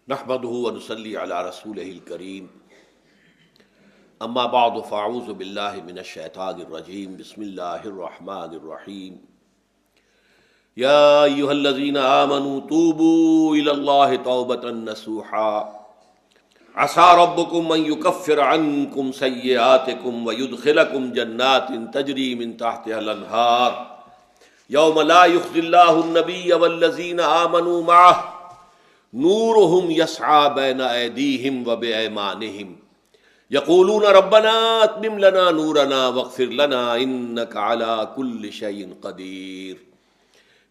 نحمده ونصلي على رسوله الكريم اما بعد فاعوذ بالله من الشیطان الرجیم بسم اللہ الرحمن الرحیم یا ایھا الذین آمنوا توبوا الی اللہ توبۃ نصوحا عسى ربکم ان یکفر عنکم سیئاتکم ویدخلکم جنات تجری من تحتها الانہار یوم لا یخزی اللہ النبی والذین آمنوا معہ نورهم يسعى بين أيديهم وبأيمانهم يقولون ربنا أتمم لنا نورنا واغفر لنا إنك على كل شيء قدير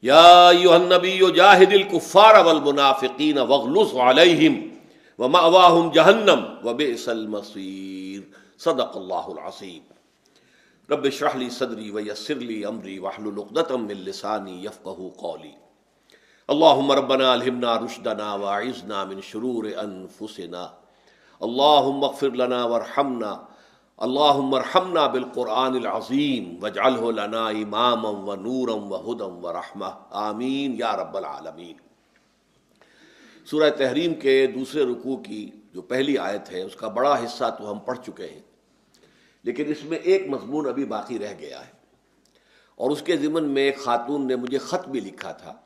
يا أيها النبي جاهد الكفار والمنافقين واغلظ عليهم ومأواهم جهنم وبئس المصير صدق الله العظيم رب اشرح لي صدري ويسر لي أمري واحلل عقدة من لساني يفقهوا قولي اللهم ربنا الہمنا رشدنا واعذنا من شرور انفسنا اللهم اغفر لنا وارحمنا اللهم ارحمنا بالقرآن العظیم واجعله لنا اماما ونورا وہدى ورحمة آمین یا رب العالمین۔ سورہ تحریم کے دوسرے رکوع کی جو پہلی آیت ہے اس کا بڑا حصہ تو ہم پڑھ چکے ہیں، لیکن اس میں ایک مضمون ابھی باقی رہ گیا ہے، اور اس کے ضمن میں ایک خاتون نے مجھے خط بھی لکھا تھا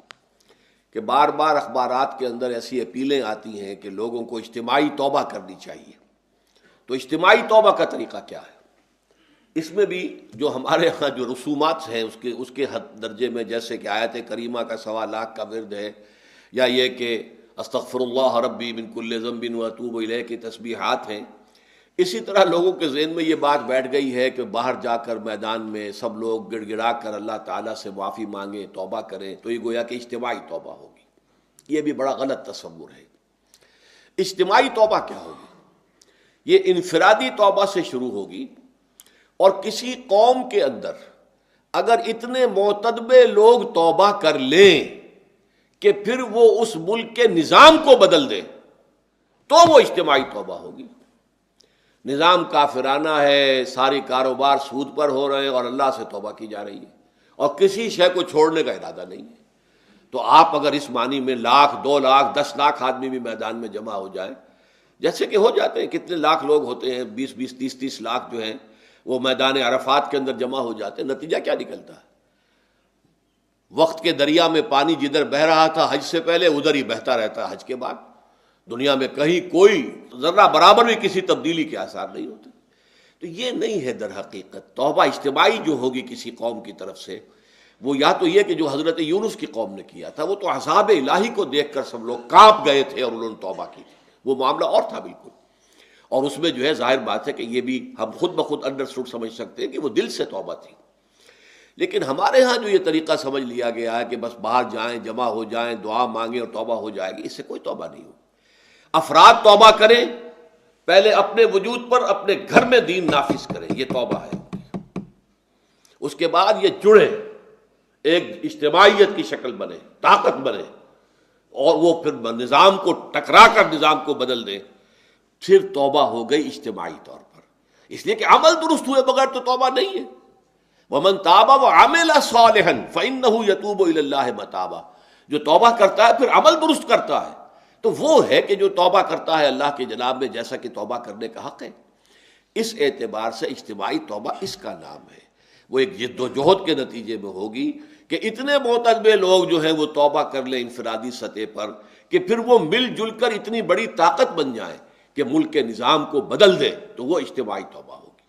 کہ بار بار اخبارات کے اندر ایسی اپیلیں آتی ہیں کہ لوگوں کو اجتماعی توبہ کرنی چاہیے۔ تو اجتماعی توبہ کا طریقہ کیا ہے؟ اس میں بھی جو ہمارے ہاں جو رسومات ہیں اس کے حد درجے میں، جیسے کہ آیت کریمہ کا 1.25 لاکھ کا ورد ہے، یا یہ کہ استغفر اللہ ربی من کل ذنب واتوب الیہ کی تسبیحات ہیں، اسی طرح لوگوں کے ذہن میں یہ بات بیٹھ گئی ہے کہ باہر جا کر میدان میں سب لوگ گڑ گڑا کر اللہ تعالیٰ سے معافی مانگیں، توبہ کریں تو یہ گویا کہ اجتماعی توبہ ہوگی۔ یہ بھی بڑا غلط تصور ہے۔ اجتماعی توبہ کیا ہوگی؟ یہ انفرادی توبہ سے شروع ہوگی، اور کسی قوم کے اندر اگر اتنے معتدبے لوگ توبہ کر لیں کہ پھر وہ اس ملک کے نظام کو بدل دیں تو وہ اجتماعی توبہ ہوگی۔ نظام کافرانہ ہے، ساری کاروبار سود پر ہو رہے ہیں اور اللہ سے توبہ کی جا رہی ہے، اور کسی شے کو چھوڑنے کا ارادہ نہیں ہے، تو آپ اگر اس معنی میں 1,00,000 2,00,000 10 لاکھ آدمی بھی میدان میں جمع ہو جائیں، جیسے کہ ہو جاتے ہیں، کتنے لاکھ لوگ ہوتے ہیں، 20 30 لاکھ جو ہیں وہ میدان عرفات کے اندر جمع ہو جاتے ہیں، نتیجہ کیا نکلتا ہے؟ وقت کے دریا میں پانی جدھر بہہ رہا تھا حج سے پہلے ادھر ہی بہتا رہتا ہے حج کے بعد۔ دنیا میں کہیں کوئی ذرہ برابر بھی کسی تبدیلی کے آثار نہیں ہوتے۔ تو یہ نہیں ہے در حقیقت توبہ اجتماعی جو ہوگی کسی قوم کی طرف سے، وہ یا تو یہ کہ جو حضرت یونس کی قوم نے کیا تھا، وہ تو عذاب الہی کو دیکھ کر سب لوگ کانپ گئے تھے اور انہوں نے توبہ کی تھی، وہ معاملہ اور تھا بالکل، اور اس میں جو ہے ظاہر بات ہے کہ یہ بھی ہم خود بخود انڈرسٹوڈ سمجھ سکتے ہیں کہ وہ دل سے توبہ تھی۔ لیکن ہمارے ہاں جو یہ طریقہ سمجھ لیا گیا ہے کہ بس باہر جائیں، جمع ہو جائیں، دعا مانگیں اور توبہ ہو جائے گی، اس سے کوئی توبہ نہیں ہوگی۔ افراد توبہ کریں، پہلے اپنے وجود پر اپنے گھر میں دین نافذ کریں، یہ توبہ ہے۔ اس کے بعد یہ جڑے، ایک اجتماعیت کی شکل بنے، طاقت بنے، اور وہ پھر نظام کو ٹکرا کر نظام کو بدل دیں، پھر توبہ ہو گئی اجتماعی طور پر۔ اس لیے کہ عمل درست ہوئے بغیر تو توبہ نہیں ہے۔ وَمَن تَابَ وَعَمِلَ صَالِحًا فَإِنَّهُ يَتُوبُ إِلَى اللَّهِ مَتَابًا، جو توبہ کرتا ہے پھر عمل درست کرتا ہے تو وہ ہے کہ جو توبہ کرتا ہے اللہ کے جناب میں، جیسا کہ توبہ کرنے کا حق ہے۔ اس اعتبار سے اجتماعی توبہ اس کا نام ہے، وہ ایک جد و جہد کے نتیجے میں ہوگی کہ اتنے معتدبے لوگ جو ہیں وہ توبہ کر لیں انفرادی سطح پر کہ پھر وہ مل جل کر اتنی بڑی طاقت بن جائیں کہ ملک کے نظام کو بدل دے، تو وہ اجتماعی توبہ ہوگی۔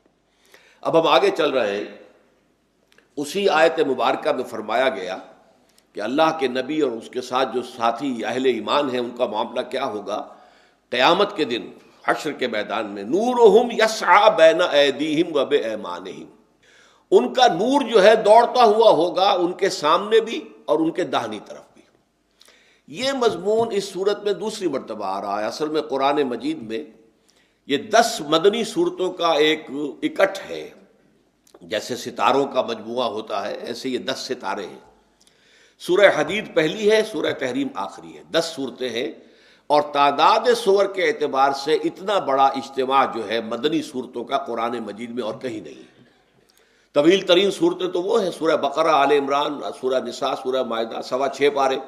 اب ہم آگے چل رہے ہیں، اسی آیت مبارکہ میں فرمایا گیا کہ اللہ کے نبی اور اس کے ساتھ جو ساتھی اہل ایمان ہیں ان کا معاملہ کیا ہوگا۔ قیامت کے دن حشر کے میدان میں نورہم یسعی بین ایدیہم و بایمانہم، ان کا نور جو ہے دوڑتا ہوا ہوگا ان کے سامنے بھی اور ان کے داہنی طرف بھی۔ یہ مضمون اس صورت میں دوسری مرتبہ آ رہا ہے۔ اصل میں قرآن مجید میں یہ 10 مدنی صورتوں کا ایک اکٹھ ہے، جیسے ستاروں کا مجموعہ ہوتا ہے ایسے یہ 10 ستارے ہیں۔ سورہ حدید پہلی ہے، سورہ تحریم آخری ہے، 10 صورتیں ہیں، اور تعداد سور کے اعتبار سے اتنا بڑا اجتماع جو ہے مدنی صورتوں کا قرآن مجید میں اور کہیں نہیں ہے۔ طویل ترین صورتیں تو وہ ہیں سورہ بقرہ، آل عمران، سورہ نساء، سورہ مائدہ، 6.25 پارے،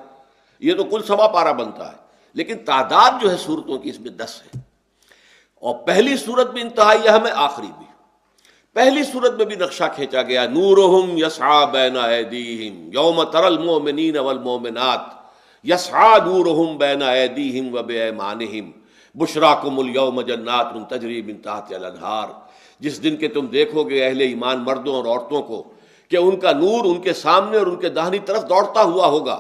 یہ تو کل 1.25 پارہ بنتا ہے، لیکن تعداد جو ہے صورتوں کی اس میں 10 ہے، اور پہلی صورت بھی انتہائی اہم ہے، آخری بھی۔ پہلی صورت میں بھی نقشہ کھینچا گیا، نورہم یسعی بین ایدیہم یوم تری المؤمنین والمؤمنات یسعی نورہم بین ایدیہم وبایمانہم بشراکم الیوم جنات تجری من تحتہا الانہار، جس دن کے تم دیکھو گے اہل ایمان مردوں اور عورتوں کو کہ ان کا نور ان کے سامنے اور ان کے داہنی طرف دوڑتا ہوا ہوگا،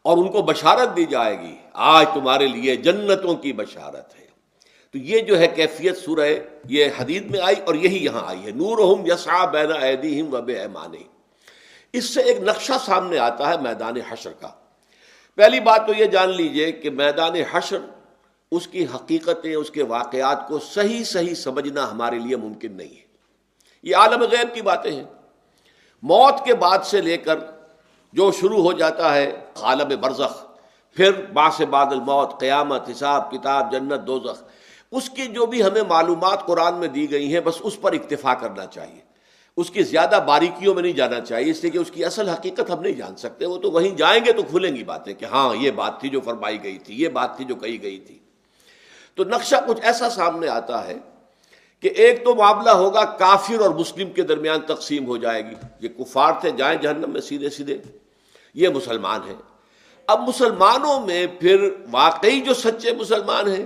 اور ان کو بشارت دی جائے گی، آج تمہارے لیے جنتوں کی بشارت ہے۔ تو یہ جو ہے کیفیت سورہ یہ حدید میں آئی، اور یہی یہاں آئی ہے، نورہم یسعی بین ایدیہم وبایمانہم۔ اس سے ایک نقشہ سامنے آتا ہے میدان حشر کا۔ پہلی بات تو یہ جان لیجئے کہ میدان حشر، اس کی حقیقتیں، اس کے واقعات کو صحیح سمجھنا ہمارے لیے ممکن نہیں ہے۔ یہ عالم غیب کی باتیں ہیں۔ موت کے بعد سے لے کر جو شروع ہو جاتا ہے عالم برزخ، پھر بعث بعد الموت، قیامت، حساب کتاب، جنت، دوزخ، اس کی جو بھی ہمیں معلومات قرآن میں دی گئی ہیں بس اس پر اکتفا کرنا چاہیے، اس کی زیادہ باریکیوں میں نہیں جانا چاہیے، اس لیے کہ اس کی اصل حقیقت ہم نہیں جان سکتے۔ وہ تو وہیں جائیں گے تو کھلیں گی باتیں کہ ہاں یہ بات تھی جو فرمائی گئی تھی، یہ بات تھی جو کہی گئی تھی۔ تو نقشہ کچھ ایسا سامنے آتا ہے کہ ایک تو معاملہ ہوگا کافر اور مسلم کے درمیان تقسیم ہو جائے گی، یہ کفار تھے جائیں جہنم میں سیدھے سیدھے، یہ مسلمان ہیں۔ اب مسلمانوں میں پھر واقعی جو سچے مسلمان ہیں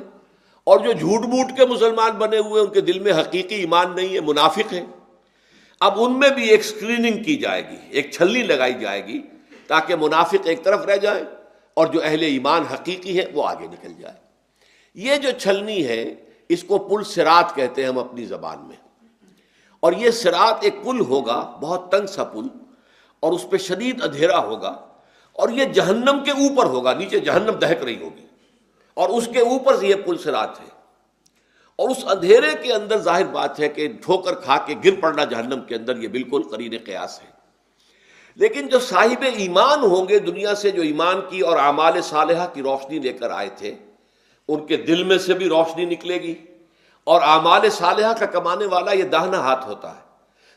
اور جو جھوٹ موٹ کے مسلمان بنے ہوئے، ان کے دل میں حقیقی ایمان نہیں ہے، منافق ہیں، اب ان میں بھی ایک سکریننگ کی جائے گی، ایک چھلنی لگائی جائے گی تاکہ منافق ایک طرف رہ جائیں اور جو اہل ایمان حقیقی ہے وہ آگے نکل جائے۔ یہ جو چھلنی ہے اس کو پل صراط کہتے ہیں ہم اپنی زبان میں، اور یہ صراط ایک پل ہوگا، بہت تنگ سا پل، اور اس پہ شدید اندھیرا ہوگا، اور یہ جہنم کے اوپر ہوگا، نیچے جہنم دہک رہی ہوگی اور اس کے اوپر سے یہ پل صراط ہے، اور اس اندھیرے کے اندر ظاہر بات ہے کہ ٹھوکر کھا کے گر پڑنا جہنم کے اندر، یہ بالکل قرین قیاس ہے۔ لیکن جو صاحب ایمان ہوں گے، دنیا سے جو ایمان کی اور اعمال صالحہ کی روشنی لے کر آئے تھے، ان کے دل میں سے بھی روشنی نکلے گی، اور اعمال صالحہ کا کمانے والا یہ داہنا ہاتھ ہوتا ہے،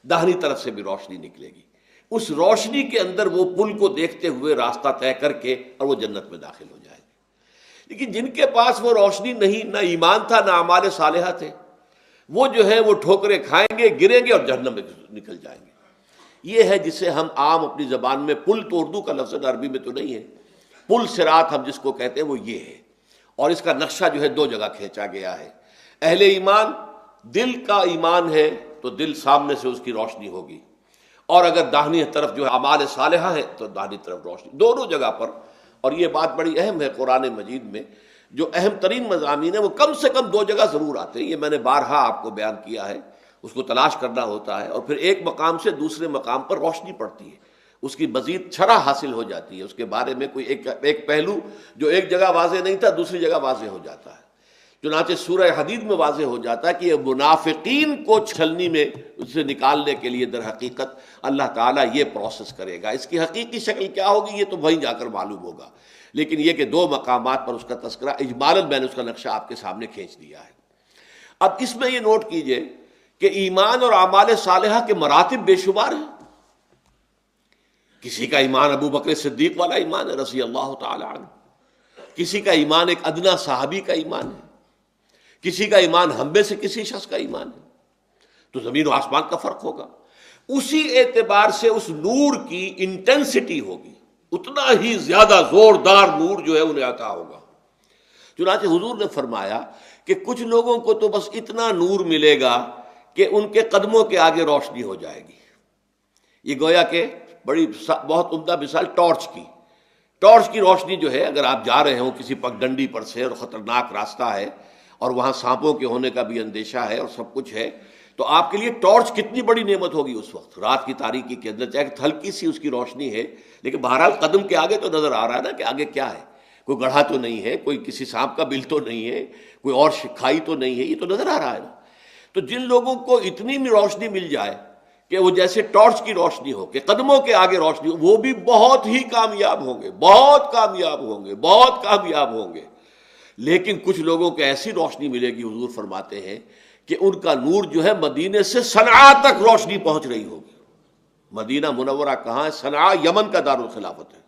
داہنی طرف سے بھی روشنی نکلے گی۔ اس روشنی کے اندر وہ پل کو دیکھتے ہوئے راستہ طے کر کے اور وہ جنت میں داخل ہو جائے گے۔ لیکن جن کے پاس وہ روشنی نہیں، نہ ایمان تھا نہ اعمال صالحہ تھے، وہ جو ہے وہ ٹھوکریں کھائیں گے، گریں گے اور جہنم میں نکل جائیں گے۔ یہ ہے جسے ہم عام اپنی زبان میں پل، تو اردو کا لفظ عربی میں تو نہیں ہے، پل صراط ہم جس کو کہتے ہیں وہ یہ ہے، اور اس کا نقشہ جو ہے دو جگہ کھینچا گیا ہے۔ اہل ایمان، دل کا ایمان ہے تو دل سامنے سے اس کی روشنی ہوگی، اور اگر داہنی طرف جو ہے اعمال صالحہ ہے تو داہنی طرف روشنی، دونوں جگہ پر۔ اور یہ بات بڑی اہم ہے، قرآن مجید میں جو اہم ترین مضامین ہیں وہ کم سے کم دو جگہ ضرور آتے ہیں، یہ میں نے بارہا آپ کو بیان کیا ہے، اس کو تلاش کرنا ہوتا ہے، اور پھر ایک مقام سے دوسرے مقام پر روشنی پڑتی ہے، اس کی مزید شرح حاصل ہو جاتی ہے، اس کے بارے میں کوئی ایک پہلو جو ایک جگہ واضح نہیں تھا دوسری جگہ واضح ہو جاتا ہے۔ چنانچہ سورہ حدید میں واضح ہو جاتا ہے کہ یہ منافقین کو چھلنی میں اس سے نکالنے کے لیے در حقیقت اللہ تعالیٰ یہ پروسیس کرے گا۔ اس کی حقیقی شکل کیا ہوگی یہ تو وہیں جا کر معلوم ہوگا، لیکن یہ کہ دو مقامات پر اس کا تذکرہ اجمالاً میں نے اس کا نقشہ آپ کے سامنے کھینچ دیا ہے۔ اب اس میں یہ نوٹ کیجئے کہ ایمان اور اعمال صالحہ کے مراتب بے شمار ہیں۔ کسی کا ایمان ابو بکر صدیق والا ایمان ہے رضی اللہ تعالی عنہ، کسی کا ایمان ایک ادنا صحابی کا ایمان ہے، کسی کا ایمان ہم میں سے کسی شخص کا ایمان ہے، تو زمین و آسمان کا فرق ہوگا۔ اسی اعتبار سے اس نور کی انٹینسٹی ہوگی، اتنا ہی زیادہ زوردار نور جو ہے انہیں عطا ہوگا۔ چنانچہ حضور نے فرمایا کہ کچھ لوگوں کو تو بس اتنا نور ملے گا کہ ان کے قدموں کے آگے روشنی ہو جائے گی۔ یہ گویا کہ بہت عمدہ مثال ٹارچ کی روشنی جو ہے، اگر آپ جا رہے ہوں کسی پگڈنڈی پر سے اور خطرناک راستہ ہے اور وہاں سانپوں کے ہونے کا بھی اندیشہ ہے اور سب کچھ ہے، تو آپ کے لیے ٹارچ کتنی بڑی نعمت ہوگی اس وقت رات کی تاریکی کے اندر، چاہے ہلکی سی اس کی روشنی ہے لیکن بہرحال قدم کے آگے تو نظر آ رہا ہے نا کہ آگے کیا ہے، کوئی گڑھا تو نہیں ہے، کوئی کسی سانپ کا بل تو نہیں ہے، کوئی اور کھائی تو نہیں ہے، یہ تو نظر آ رہا ہے نا۔ تو جن لوگوں کو اتنی بھی روشنی مل جائے کہ وہ جیسے ٹارچ کی روشنی ہو کہ قدموں کے آگے روشنی ہو، وہ بھی بہت ہی کامیاب ہوں گے، بہت کامیاب ہوں گے، بہت کامیاب ہوں گے۔ لیکن کچھ لوگوں کو ایسی روشنی ملے گی، حضور فرماتے ہیں کہ ان کا نور جو ہے مدینے سے صنعاء تک روشنی پہنچ رہی ہوگی۔ مدینہ منورہ کہاں ہے؟ صنعاء یمن کا دارالخلافت ہے۔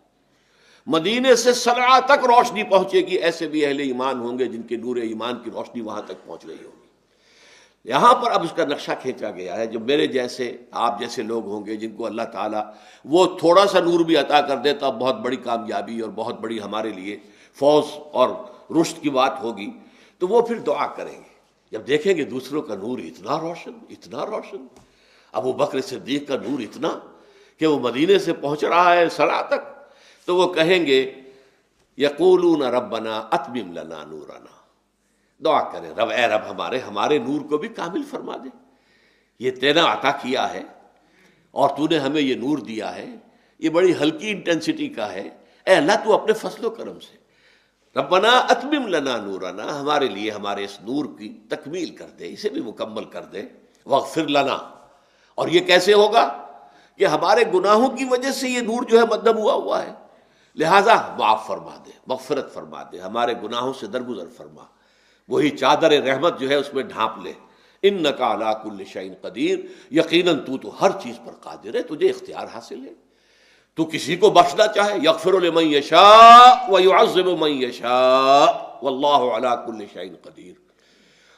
مدینے سے صنعا تک روشنی پہنچے گی، ایسے بھی اہل ایمان ہوں گے جن کے نور ایمان کی روشنی وہاں تک پہنچ رہی ہوگی۔ یہاں پر اب اس کا نقشہ کھینچا گیا ہے، جو میرے جیسے آپ جیسے لوگ ہوں گے جن کو اللہ تعالیٰ وہ تھوڑا سا نور بھی عطا کر دے تو بہت بڑی کامیابی اور بہت بڑی ہمارے لیے فوز اور رشد کی بات ہوگی، تو وہ پھر دعا کریں گے جب دیکھیں گے دوسروں کا نور اتنا روشن، اتنا روشن، ابو بکر صدیق کا نور اتنا کہ وہ مدینے سے پہنچ رہا ہے صنعا تک، تو وہ کہیں گے یقولون ربنا اتمم لنا نورنا، دعا کریں رب، اے رب ہمارے نور کو بھی کامل فرما دے، یہ تیرا عطا کیا ہے اور تو نے ہمیں یہ نور دیا ہے، یہ بڑی ہلکی انٹینسٹی کا ہے، اے اللہ تو اپنے فضل و کرم سے ربنا اتمم لنا نورنا، ہمارے لیے ہمارے اس نور کی تکمیل کر دے، اسے بھی مکمل کر دے، واغفر لنا، اور یہ کیسے ہوگا کہ ہمارے گناہوں کی وجہ سے یہ نور جو ہے مدھم ہوا ہے، لہٰذا معاف فرما دے، مغفرت فرما دے، ہمارے گناہوں سے درگزر فرما، وہی چادر رحمت جو ہے اس میں ڈھانپ لے، انک علی کل شیء قدیر، یقیناً تو ہر چیز پر قادر ہے، تجھے اختیار حاصل ہے، تو کسی کو بخشنا چاہے یغفر لمن یشاء ویعذب من یشاء واللہ علی کل شیء قدیر،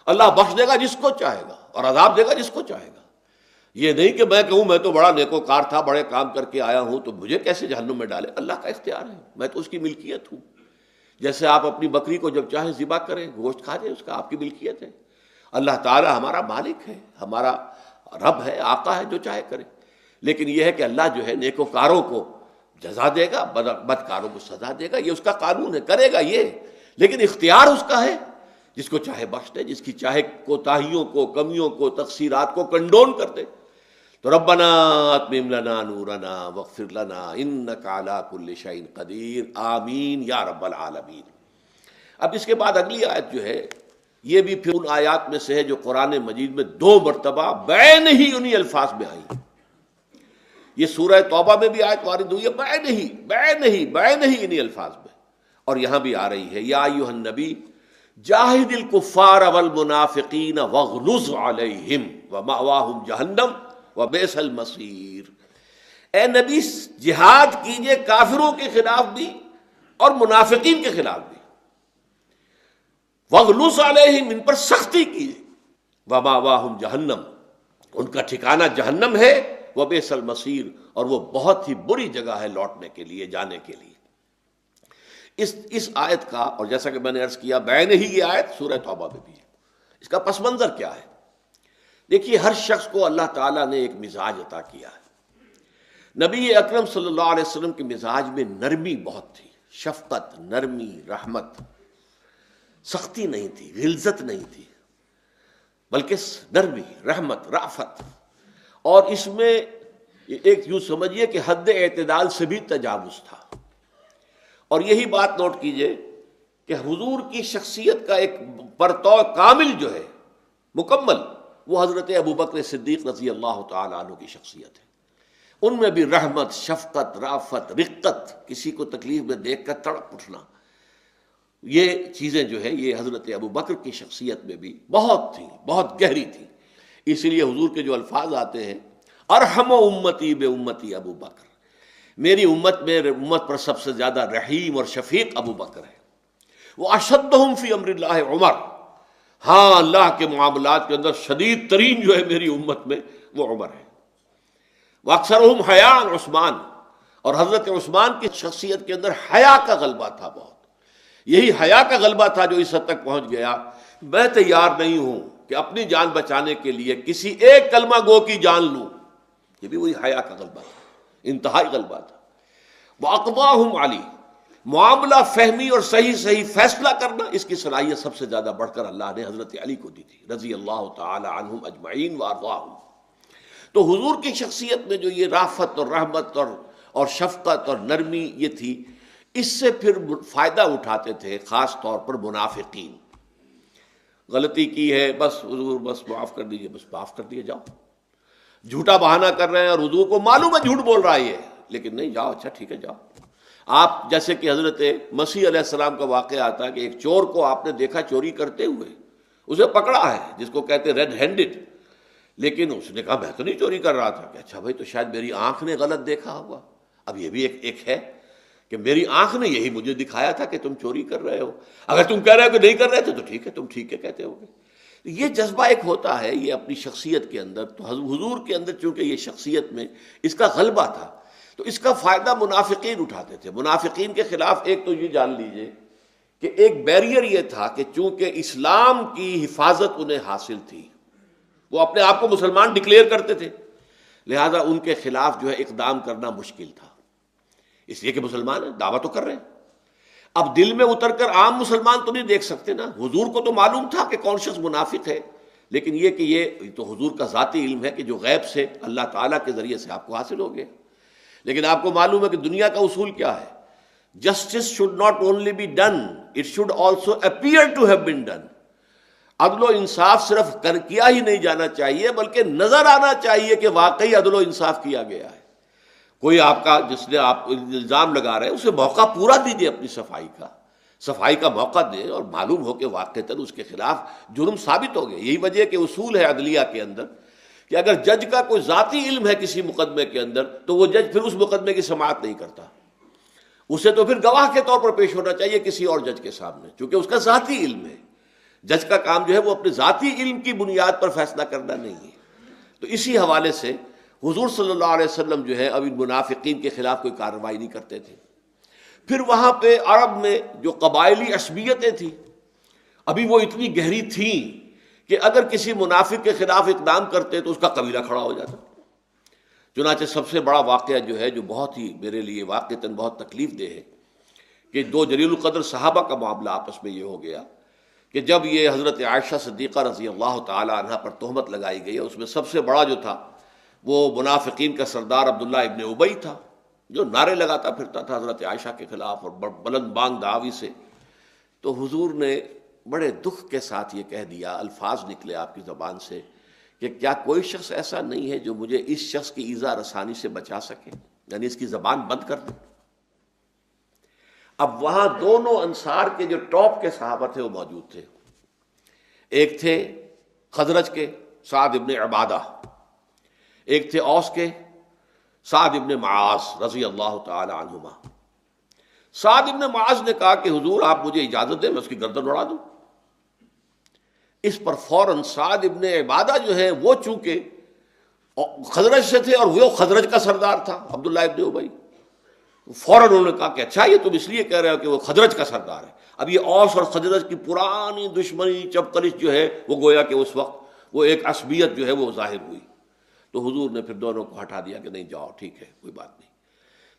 اللہ بخش دے گا جس کو چاہے گا اور عذاب دے گا جس کو چاہے گا۔ یہ نہیں کہ میں کہوں میں تو بڑا نیکوکار تھا، بڑے کام کر کے آیا ہوں تو مجھے کیسے جہنم میں ڈالے، اللہ کا اختیار ہے، میں تو اس کی ملکیت ہوں، جیسے آپ اپنی بکری کو جب چاہیں ذبح کریں، گوشت کھا جائیں، اس کا آپ کی ملکیت ہے، اللہ تعالی ہمارا مالک ہے، ہمارا رب ہے، آقا ہے، جو چاہے کرے، لیکن یہ ہے کہ اللہ جو ہے نیکوکاروں کو جزا دے گا، بدکاروں کو سزا دے گا، یہ اس کا قانون ہے، کرے گا یہ، لیکن اختیار اس کا ہے، جس کو چاہے بخش دے، جس کی چاہے کوتاہیوں کو، کمیوں کو، تقصیرات کو کنڈون کر دے۔ تو ربنا اتمم لنا نورنا واغفر لنا انک علی کل شیء قدیر، آمین یا رب العالمین۔ اب اس کے بعد اگلی آیت جو ہے یہ بھی پھر ان آیات میں سے ہے جو قرآن مجید میں 2 مرتبہ بین ہی انہی الفاظ میں آئی، یہ سورہ توبہ میں بھی آیت وارد ہوئی ہے بین ہی انہی الفاظ میں، اور یہاں بھی آ رہی ہے یا ایھا النبی جاہد الکفار والمنافقین واغلظ علیہم ومأواہم جہنم وبئس المصیر، اے نبی جہاد کیجئے کافروں کے خلاف بھی اور منافقین کے خلاف بھی، واغلظ علیہم، ان پر سختی کیجئے، ومأواہم جہنم، ان کا ٹھکانہ جہنم ہے، وبئس المصیر، اور وہ بہت ہی بری جگہ ہے لوٹنے کے لیے، جانے کے لیے۔ اس آیت کا، اور جیسا کہ میں نے عرض کیا بین ہی یہ آیت سورہ توبہ میں بھی ہے، اس کا پس منظر کیا ہے؟ دیکھیے ہر شخص کو اللہ تعالیٰ نے ایک مزاج عطا کیا ہے، نبی اکرم صلی اللہ علیہ وسلم کے مزاج میں نرمی بہت تھی، شفقت، نرمی، رحمت، سختی نہیں تھی، غلظت نہیں تھی، بلکہ نرمی، رحمت، رافت، اور اس میں ایک یوں سمجھیے کہ حد اعتدال سے بھی تجاوز تھا۔ اور یہی بات نوٹ کیجئے کہ حضور کی شخصیت کا ایک پرتو کامل جو ہے، مکمل، وہ حضرت ابوبکر صدیق رضی اللہ تعالی عنہ کی شخصیت ہے، ان میں بھی رحمت، شفقت، رافت، رقت، کسی کو تکلیف میں دیکھ کر تڑپ اٹھنا، یہ چیزیں جو ہے یہ حضرت ابوبکر کی شخصیت میں بھی بہت تھی، بہت گہری تھی۔ اس لیے حضور کے جو الفاظ آتے ہیں ارحم امتی بے امتی ابو بکر، میری امت میں امت پر سب سے زیادہ رحیم اور شفیق ابو بکر ہے، وہ اشدہم فی امر اللہ عمر، ہاں اللہ کے معاملات کے اندر شدید ترین جو ہے میری امت میں وہ عمر ہے، وہ اکثرہم حیاء عثمان، اور حضرت عثمان کی شخصیت کے اندر حیا کا غلبہ تھا بہت، یہی حیا کا غلبہ تھا جو اس حد تک پہنچ گیا میں تیار نہیں ہوں کہ اپنی جان بچانے کے لیے کسی ایک کلمہ گو کی جان لوں، یہ بھی وہی حیا کا غلبہ تھا، انتہائی غلبہ تھا۔ وَأَقْضَاهُمْ عَلِي، معاملہ فہمی اور صحیح فیصلہ کرنا، اس کی صلاحیت سب سے زیادہ بڑھ کر اللہ نے حضرت علی کو دی تھی رضی اللہ تعالی عنہم اجمعین وارضاہم۔ تو حضور کی شخصیت میں جو یہ رافت اور رحمت اور شفقت اور نرمی یہ تھی، اس سے پھر فائدہ اٹھاتے تھے خاص طور پر منافقین۔ غلطی کی ہے، بس حضور بس معاف کر دیجئے، بس معاف کر دیے جاؤ، جھوٹا بہانہ کر رہے ہیں اور حضور کو معلوم ہے جھوٹ بول رہا ہے یہ، لیکن نہیں، جاؤ، اچھا ٹھیک ہے جاؤ۔ آپ جیسے کہ حضرت مسیح علیہ السلام کا واقعہ آتا ہے کہ ایک چور کو آپ نے دیکھا چوری کرتے ہوئے، اسے پکڑا ہے جس کو کہتے ریڈ ہینڈڈ، لیکن اس نے کہا میں تو نہیں چوری کر رہا تھا، کہ اچھا بھائی تو شاید میری آنکھ نے غلط دیکھا ہوگا۔ اب یہ بھی ایک ہے کہ میری آنکھ نے یہی مجھے دکھایا تھا کہ تم چوری کر رہے ہو، اگر تم کہہ رہے ہو کہ نہیں کر رہے تھے تو ٹھیک ہے، تم ٹھیک ہے کہتے ہوگے۔ یہ جذبہ ایک ہوتا ہے یہ اپنی شخصیت کے اندر، تو حضور کے اندر چونکہ یہ شخصیت میں اس کا غلبہ تھا، تو اس کا فائدہ منافقین اٹھاتے تھے۔ منافقین کے خلاف ایک تو یہ جان لیجئے کہ ایک بیریئر یہ تھا کہ چونکہ اسلام کی حفاظت انہیں حاصل تھی، وہ اپنے آپ کو مسلمان ڈکلیئر کرتے تھے، لہذا ان کے خلاف جو ہے اقدام کرنا مشکل تھا، اس لیے کہ مسلمان ہیں، دعویٰ تو کر رہے ہیں۔ اب دل میں اتر کر عام مسلمان تو نہیں دیکھ سکتے نا، حضور کو تو معلوم تھا کہ کون شخص منافق ہے، لیکن یہ کہ یہ تو حضور کا ذاتی علم ہے کہ جو غیب سے اللہ تعالیٰ کے ذریعے سے آپ کو حاصل ہو گیا۔ لیکن آپ کو معلوم ہے کہ دنیا کا اصول کیا ہے، justice should not only be done, it should also appear to have been done. عدل و انصاف صرف کیا ہی نہیں جانا چاہیے بلکہ نظر آنا چاہیے کہ واقعی عدل و انصاف کیا گیا ہے۔ کوئی آپ کا جس نے آپ الزام لگا رہے ہیں اسے موقع پورا دیجیے اپنی صفائی کا موقع دیں، اور معلوم ہو کہ واقعتاً اس کے خلاف جرم ثابت ہو گیا۔ یہی وجہ کہ اصول ہے عدلیہ کے اندر کہ اگر جج کا کوئی ذاتی علم ہے کسی مقدمے کے اندر تو وہ جج پھر اس مقدمے کی سماعت نہیں کرتا، اسے تو پھر گواہ کے طور پر پیش ہونا چاہیے کسی اور جج کے سامنے، چونکہ اس کا ذاتی علم ہے۔ جج کا کام جو ہے وہ اپنے ذاتی علم کی بنیاد پر فیصلہ کرنا نہیں ہے۔ تو اسی حوالے سے حضور صلی اللہ علیہ وسلم جو ہے اب ان منافقین کے خلاف کوئی کارروائی نہیں کرتے تھے۔ پھر وہاں پہ عرب میں جو قبائلی عصبیتیں تھیں ابھی وہ اتنی گہری تھیں کہ اگر کسی منافق کے خلاف اقدام کرتے تو اس کا قبیلہ کھڑا ہو جاتا۔ چنانچہ سب سے بڑا واقعہ جو ہے جو بہت ہی میرے لیے واقعتاً بہت تکلیف دہ ہے کہ دو جلیل القدر صحابہ کا معاملہ آپس میں یہ ہو گیا کہ جب یہ حضرت عائشہ صدیقہ رضی اللہ تعالی عنہا پر تہمت لگائی گئی، اس میں سب سے بڑا جو تھا وہ منافقین کا سردار عبداللہ ابن ابی تھا، جو نعرے لگاتا پھرتا تھا حضرت عائشہ کے خلاف اور بلند بانگ دعوی سے۔ تو حضور نے بڑے دکھ کے ساتھ یہ کہہ دیا، الفاظ نکلے آپ کی زبان سے کہ کیا کوئی شخص ایسا نہیں ہے جو مجھے اس شخص کی ایذا رسانی سے بچا سکے، یعنی اس کی زبان بند کر دے۔ اب وہاں دونوں انصار کے جو ٹاپ کے صحابہ تھے وہ موجود تھے، ایک تھے خزرج کے سعد ابن عبادہ، ایک تھے اوس کے سعد ابن معاذ رضی اللہ تعالی عنہما۔ سعد ابن معاذ نے کہا کہ حضور آپ مجھے اجازت دیں میں اس کی گردن اڑا دوں۔ اس پر فوراً سعد ابن عبادہ جو ہے وہ چونکہ خزرج سے تھے اور وہ خزرج کا سردار تھا عبداللہ ابن ابی، فوراً انہوں نے کہا کہ اچھا یہ تم اس لیے کہہ رہے ہو کہ وہ خزرج کا سردار ہے۔ اب یہ اوس اور خزرج کی پرانی دشمنی چپقلش جو ہے وہ گویا کہ اس وقت وہ ایک عصبیت جو ہے وہ ظاہر ہوئی، تو حضور نے پھر دونوں کو ہٹا دیا کہ نہیں جاؤ ٹھیک ہے کوئی بات نہیں۔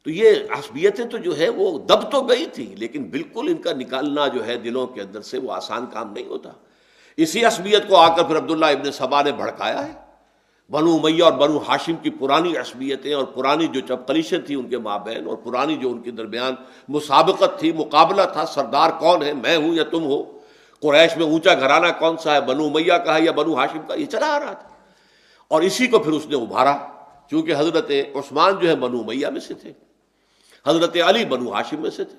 تو یہ عصبیتیں تو جو ہے وہ دب تو گئی تھی، لیکن بالکل ان کا نکالنا جو ہے دلوں کے اندر سے وہ آسان کام نہیں ہوتا۔ اسی عصبیت کو آ کر پھر عبداللہ ابن سبا نے بھڑکایا ہے۔ بنو امیہ اور بنو ہاشم کی پرانی عصبیتیں اور پرانی جو چپقلیشیں تھیں ان کے مابین، اور پرانی جو ان کے درمیان مسابقت تھی، مقابلہ تھا، سردار کون ہے، میں ہوں یا تم ہو، قریش میں اونچا گھرانہ کون سا ہے، بنو امیہ کا ہے یا بنو ہاشم کا، یہ چلا آ رہا تھا۔ اور اسی کو پھر اس نے ابھارا، چونکہ حضرت عثمان جو ہے بنو امیہ میں سے تھے، حضرت علی بنو ہاشم میں سے تھے،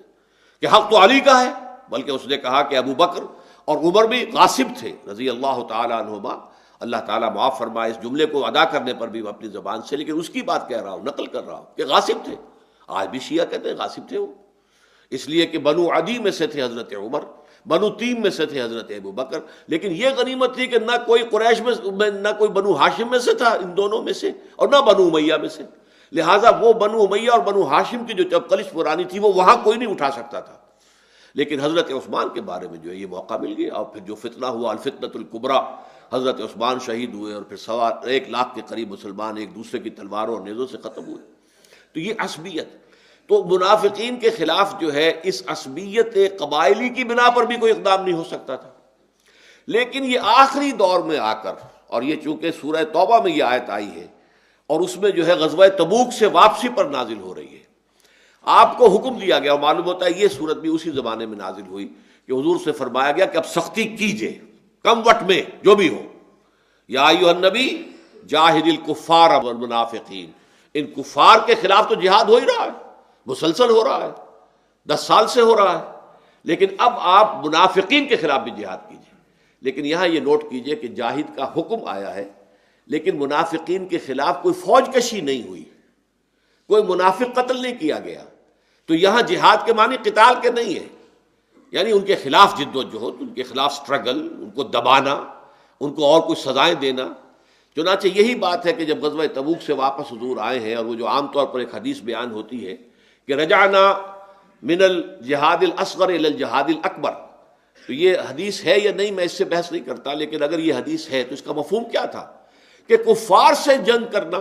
کہ حق تو علی کا ہے، بلکہ اس نے کہا کہ ابو بکر اور عمر بھی غاصب تھے رضی اللہ تعالی عنہما، اللہ تعالیٰ معاف فرمائے اس جملے کو ادا کرنے پر بھی اپنی زبان سے، لیکن اس کی بات کہہ رہا ہوں، نقل کر رہا ہوں کہ غاصب تھے۔ آج بھی شیعہ کہتے ہیں غاصب تھے وہ، اس لیے کہ بنو عدی میں سے تھے حضرت عمر، بنو تیم میں سے تھے حضرت ابو بکر، لیکن یہ غنیمت تھی کہ نہ کوئی قریش میں نہ کوئی بنو ہاشم میں سے تھا ان دونوں میں سے، اور نہ بنو امیہ میں سے، لہٰذا وہ بنو امیہ اور بنو ہاشم کی جو چپقلش پرانی تھی وہ وہاں کوئی نہیں اٹھا سکتا تھا۔ لیکن حضرت عثمان کے بارے میں جو ہے یہ موقع مل گیا، اور پھر جو فتنہ ہوا الفتنۃ الکبریٰ، حضرت عثمان شہید ہوئے اور پھر 1,00,000 کے قریب مسلمان ایک دوسرے کی تلواروں اور نیزوں سے ختم ہوئے۔ تو یہ عصبیت، تو منافقین کے خلاف جو ہے اس عصبیت قبائلی کی بنا پر بھی کوئی اقدام نہیں ہو سکتا تھا۔ لیکن یہ آخری دور میں آ کر، اور یہ چونکہ سورہ توبہ میں یہ آیت آئی ہے اور اس میں جو ہے غزوہ تبوک سے واپسی پر نازل ہو رہی ہے، آپ کو حکم دیا گیا، اور معلوم ہوتا ہے یہ صورت بھی اسی زمانے میں نازل ہوئی کہ حضور سے فرمایا گیا کہ اب سختی کیجئے، کم وقت میں جو بھی ہو، یا ایھا النبی جاہد الکفار والمنافقین، ان کفار کے خلاف تو جہاد ہو ہی رہا ہے، مسلسل ہو رہا ہے، 10 سال سے ہو رہا ہے، لیکن اب آپ منافقین کے خلاف بھی جہاد کیجئے۔ لیکن یہاں یہ نوٹ کیجئے کہ جاہد کا حکم آیا ہے، لیکن منافقین کے خلاف کوئی فوج کشی نہیں ہوئی، کوئی منافق قتل نہیں کیا گیا، تو یہاں جہاد کے معنی قتال کے نہیں ہے، یعنی ان کے خلاف جد و جہد، ان کے خلاف سٹرگل، ان کو دبانا، ان کو اور کچھ سزائیں دینا۔ چنانچہ یہی بات ہے کہ جب غزوہ تبوک سے واپس حضور آئے ہیں، اور وہ جو عام طور پر ایک حدیث بیان ہوتی ہے کہ رجعنا من الجہاد الاصغر الی الجہاد الاکبر، تو یہ حدیث ہے یا نہیں میں اس سے بحث نہیں کرتا، لیکن اگر یہ حدیث ہے تو اس کا مفہوم کیا تھا کہ کفار سے جنگ کرنا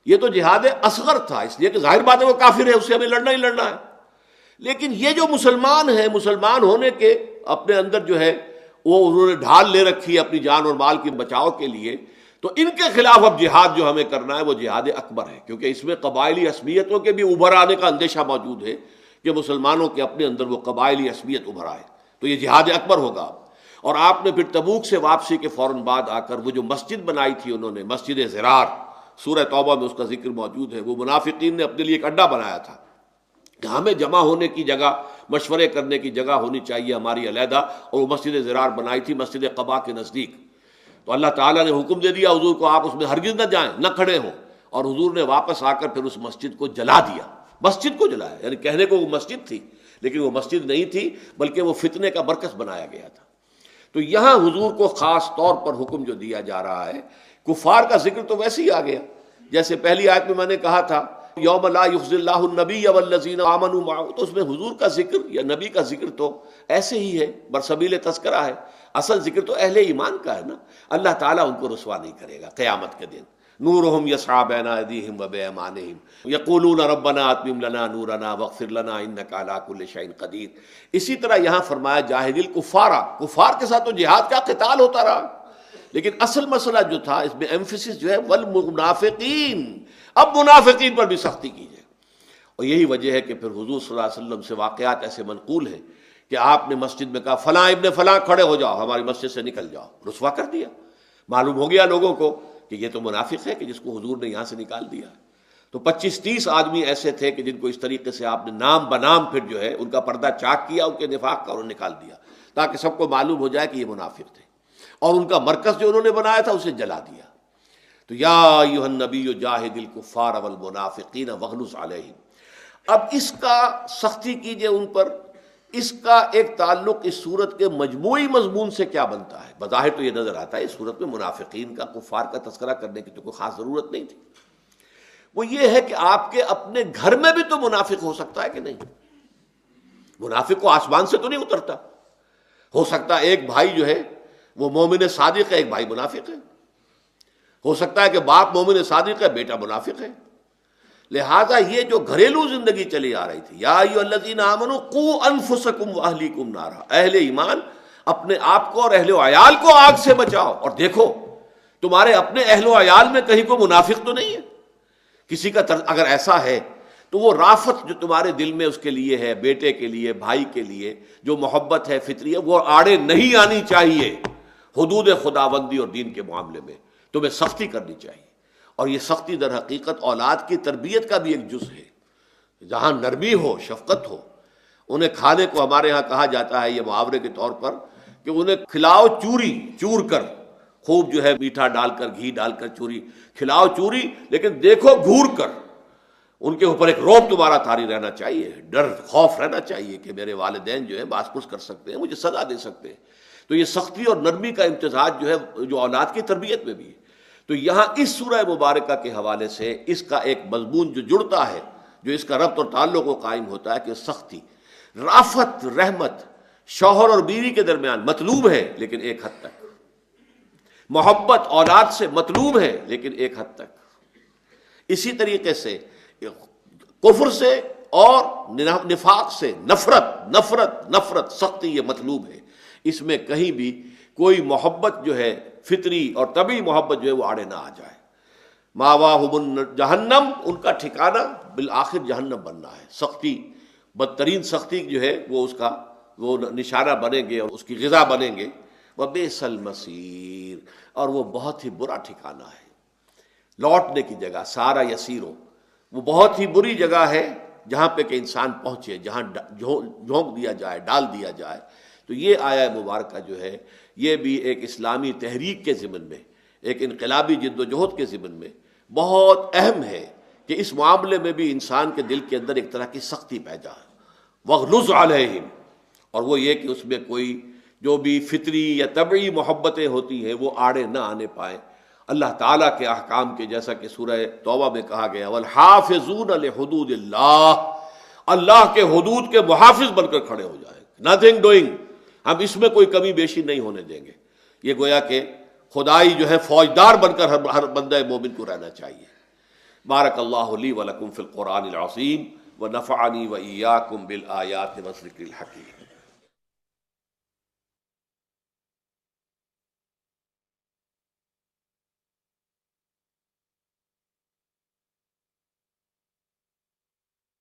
یہ تو جہاد اصغر تھا، اس لیے کہ ظاہر بات ہے وہ کافر ہے، اس سے ہمیں لڑنا ہی لڑنا ہے۔ لیکن یہ جو مسلمان ہیں، مسلمان ہونے کے اپنے اندر جو ہے وہ انہوں نے ڈھال لے رکھی ہے اپنی جان اور مال کے بچاؤ کے لیے، تو ان کے خلاف اب جہاد جو ہمیں کرنا ہے وہ جہاد اکبر ہے، کیونکہ اس میں قبائلی عصبیتوں کے بھی ابھر آنے کا اندیشہ موجود ہے کہ مسلمانوں کے اپنے اندر وہ قبائلی عصبیت ابھر آئے، تو یہ جہاد اکبر ہوگا۔ اور آپ نے پھر تبوک سے واپسی کے فوراً بعد آ کر وہ جو مسجد بنائی تھی انہوں نے، مسجد زرار، سورہ توبہ میں اس کا ذکر موجود ہے، وہ منافقین نے اپنے لیے ایک اڈا بنایا تھا کہ ہمیں جمع ہونے کی جگہ، مشورے کرنے کی جگہ ہونی چاہیے ہماری علیحدہ، اور وہ مسجد زرار بنائی تھی مسجد قباء کے نزدیک۔ تو اللہ تعالیٰ نے حکم دے دیا حضور کو آپ اس میں ہرگز نہ جائیں، نہ کھڑے ہوں، اور حضور نے واپس آ کر پھر اس مسجد کو جلا دیا، مسجد کو جلایا، یعنی کہنے کو وہ مسجد تھی لیکن وہ مسجد نہیں تھی بلکہ وہ فتنے کا مرکز بنایا گیا تھا۔ تو یہاں حضور کو خاص طور پر حکم جو دیا جا رہا ہے، کفار کا ذکر تو ویسے ہی آ گیا، جیسے پہلی آیت میں میں نے کہا تھا یوم لا یخزی اللہ النبی والذین آمنوا معہ، تو اس میں حضور کا ذکر یا نبی کا ذکر تو ایسے ہی ہے، برسبیل تذکرہ ہے، اصل ذکر تو اہل ایمان کا ہے نا۔ اللہ تعالیٰ ان کو رسوا نہیں کرے گا قیامت کے دن، نورہم یسعی بین ایدیہم وبایمانہم یقولون ربنا اتمم لنا نورنا واغفر لنا انک علی کل شیء قدیر۔ اسی طرح یہاں فرمایا جاہد الکفار، کفار کے ساتھ تو جہاد کا قتال ہوتا رہا، لیکن اصل مسئلہ جو تھا اس میں ایمفیسس جو ہے والمنافقین، اب منافقین پر بھی سختی کیجیے۔ اور یہی وجہ ہے کہ پھر حضور صلی اللہ علیہ وسلم سے واقعات ایسے منقول ہیں کہ آپ نے مسجد میں کہا فلاں ابن فلاں کھڑے ہو جاؤ، ہماری مسجد سے نکل جاؤ، رسوا کر دیا۔ معلوم ہو گیا لوگوں کو کہ یہ تو منافق ہے کہ جس کو حضور نے یہاں سے نکال دیا۔ تو 25-30 آدمی ایسے تھے کہ جن کو اس طریقے سے آپ نے نام بنام پھر جو ہے ان کا پردہ چاک کیا، ان کے نفاق کا، اور نکال دیا تاکہ سب کو معلوم ہو جائے کہ یہ منافق تھے، اور ان کا مرکز جو انہوں نے بنایا تھا اسے جلا دیا۔ تو یا ایھا النبی جاہد الکفار والمنافقین واغلظ علیہم، اب اس کا سختی کیجئے ان پر، اس کا ایک تعلق اس صورت کے مجموعی مضمون سے کیا بنتا ہے؟ بظاہر تو یہ نظر آتا ہے اس صورت میں منافقین کا، کفار کا تذکرہ کرنے کی تو کوئی خاص ضرورت نہیں تھی۔ وہ یہ ہے کہ آپ کے اپنے گھر میں بھی تو منافق ہو سکتا ہے کہ نہیں؟ منافق کو آسمان سے تو نہیں اترتا، ہو سکتا ہے ایک بھائی جو ہے وہ مومن صادق ہے، ایک بھائی منافق ہے، ہو سکتا ہے کہ باپ مومن صادق ہے، بیٹا منافق ہے۔ لہذا یہ جو گھریلو زندگی چلی آ رہی تھی، یا ایھا الذین آمنوا قوا انفسکم واہلیکم نارا، اہل ایمان اپنے آپ کو اور اہل و عیال کو آگ سے بچاؤ، اور دیکھو تمہارے اپنے اہل و عیال میں کہیں کوئی منافق تو نہیں ہے کسی کا اگر ایسا ہے تو وہ رافت جو تمہارے دل میں اس کے لیے ہے، بیٹے کے لیے، بھائی کے لیے جو محبت ہے فطری ہے، وہ آڑے نہیں آنی چاہیے۔ حدود خداوندی اور دین کے معاملے میں تمہیں سختی کرنی چاہیے، اور یہ سختی در حقیقت اولاد کی تربیت کا بھی ایک جز ہے، جہاں نرمی ہو، شفقت ہو۔ انہیں کھانے کو ہمارے ہاں کہا جاتا ہے یہ محاورے کے طور پر کہ انہیں کھلاؤ چوری، چور کر، خوب جو ہے میٹھا ڈال کر، گھی ڈال کر چوری کھلاؤ، چوری، لیکن دیکھو گھور کر۔ ان کے اوپر ایک رعب تمہارا طاری رہنا چاہیے، ڈر خوف رہنا چاہیے کہ میرے والدین جو ہے باز پرس کر سکتے ہیں، مجھے سزا دے سکتے ہیں۔ تو یہ سختی اور نرمی کا امتزاج جو ہے جو اولاد کی تربیت میں بھی ہے۔ تو یہاں اس سورہ مبارکہ کے حوالے سے اس کا ایک مضمون جو جڑتا ہے، جو اس کا ربط اور تعلق و قائم ہوتا ہے کہ سختی، رافت، رحمت شوہر اور بیوی کے درمیان مطلوب ہے لیکن ایک حد تک، محبت اولاد سے مطلوب ہے لیکن ایک حد تک، اسی طریقے سے کفر سے اور نفاق سے نفرت سختی یہ مطلوب ہے۔ اس میں کہیں بھی کوئی محبت جو ہے فطری اور طبعی محبت جو ہے وہ آڑے نہ آ جائے۔ ماواہم جہنم، ان کا ٹھکانہ بالآخر جہنم بننا ہے۔ سختی، بدترین سختی جو ہے وہ اس کا وہ نشانہ بنیں گے اور اس کی غذا بنیں گے۔ وبئس المصیر، اور وہ بہت ہی برا ٹھکانہ ہے، لوٹنے کی جگہ، سارا یسیرو، وہ بہت ہی بری جگہ ہے جہاں پہ کہ انسان پہنچے، جہاں جھونک دیا جائے، ڈال دیا جائے۔ تو یہ آیہ مبارکہ جو ہے یہ بھی ایک اسلامی تحریک کے ضمن میں، ایک انقلابی جد و جہد کے ضمن میں بہت اہم ہے کہ اس معاملے میں بھی انسان کے دل کے اندر ایک طرح کی سختی پیدا ہے. وَغْلُظْ عَلَيْهِمْ، اور وہ یہ کہ اس میں کوئی جو بھی فطری یا طبعی محبتیں ہوتی ہیں وہ آڑے نہ آنے پائیں اللہ تعالیٰ کے احکام کے، جیسا کہ سورہ توبہ میں کہا گیا وَالْحَافِظُونَ لِحُدُودِ اللَّهِ، اللہ کے حدود کے محافظ بن کر کھڑے ہو جائیں. نتھنگ ڈوئنگ، ہم اس میں کوئی کمی بیشی نہیں ہونے دیں گے. یہ گویا کہ خدائی جو ہے فوجدار بن کر ہر بندہ مومن کو رہنا چاہیے. بارک اللہ لی ولکم فی القرآن العظیم ونفعنی وإیاکم بالآیات والذکر الحکیم.